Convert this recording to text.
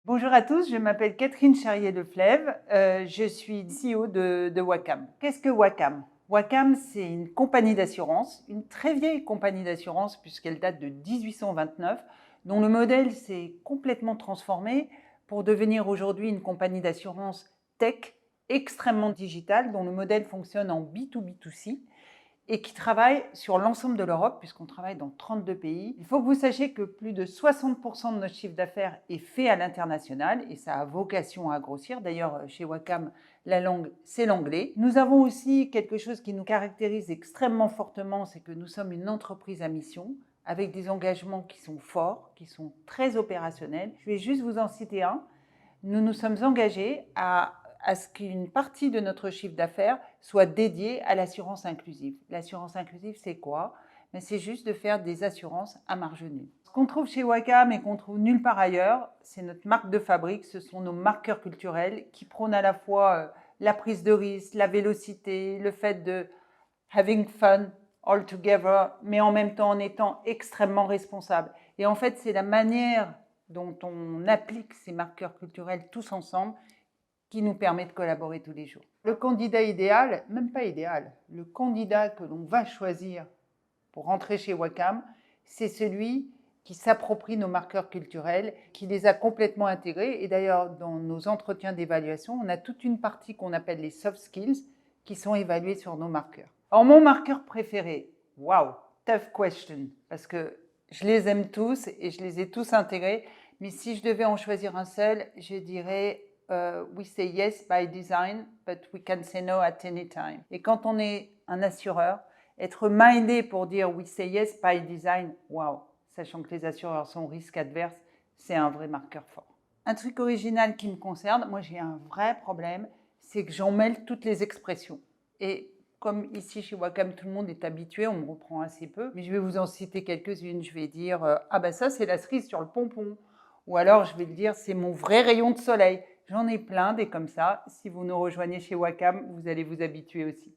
Bonjour à tous, je m'appelle Catherine Charrier-de-Flève, je suis CEO de Wacam. Qu'est-ce que Wacam? Wacam, c'est une compagnie d'assurance, une très vieille compagnie d'assurance puisqu'elle date de 1829, dont le modèle s'est complètement transformé pour devenir aujourd'hui une compagnie d'assurance tech extrêmement digitale, dont le modèle fonctionne en B2B2C et qui travaille sur l'ensemble de l'Europe, puisqu'on travaille dans 32 pays. Il faut que vous sachiez que plus de 60% de notre chiffre d'affaires est fait à l'international et ça a vocation à grossir. D'ailleurs, chez Wacam, la langue, c'est l'anglais. Nous avons aussi quelque chose qui nous caractérise extrêmement fortement, c'est que nous sommes une entreprise à mission avec des engagements qui sont forts, qui sont très opérationnels. Je vais juste vous en citer un. Nous nous sommes engagés à ce qu'une partie de notre chiffre d'affaires soit dédiée à l'assurance inclusive. L'assurance inclusive, c'est quoi? C'est juste de faire des assurances à marge nulle. Ce qu'on trouve chez Wacam et qu'on trouve nulle part ailleurs, c'est notre marque de fabrique, ce sont nos marqueurs culturels qui prônent à la fois la prise de risque, la vélocité, le fait de having fun all together, mais en même temps en étant extrêmement responsable. Et en fait, c'est la manière dont on applique ces marqueurs culturels tous ensemble qui nous permet de collaborer tous les jours. Le candidat idéal, même pas idéal, le candidat que l'on va choisir pour rentrer chez Wacam, c'est celui qui s'approprie nos marqueurs culturels, qui les a complètement intégrés. Et d'ailleurs, dans nos entretiens d'évaluation, on a toute une partie qu'on appelle les soft skills qui sont évalués sur nos marqueurs. Alors, mon marqueur préféré, wow, tough question, parce que je les aime tous et je les ai tous intégrés. Mais si je devais en choisir un seul, je dirais we say yes by design, but we can say no at any time. Et quand on est un assureur, être mindé pour dire we say yes by design, wow, sachant que les assureurs sont risque adverse, c'est un vrai marqueur fort. Un truc original qui me concerne, moi j'ai un vrai problème, c'est que j'en mêle toutes les expressions. Et comme ici chez Wacam, tout le monde est habitué, on me reprend assez peu, mais je vais vous en citer quelques-unes. Je vais dire ah ben ça c'est la cerise sur le pompon, ou alors je vais le dire c'est mon vrai rayon de soleil. J'en ai plein des comme ça. Si vous nous rejoignez chez Wacam, vous allez vous habituer aussi.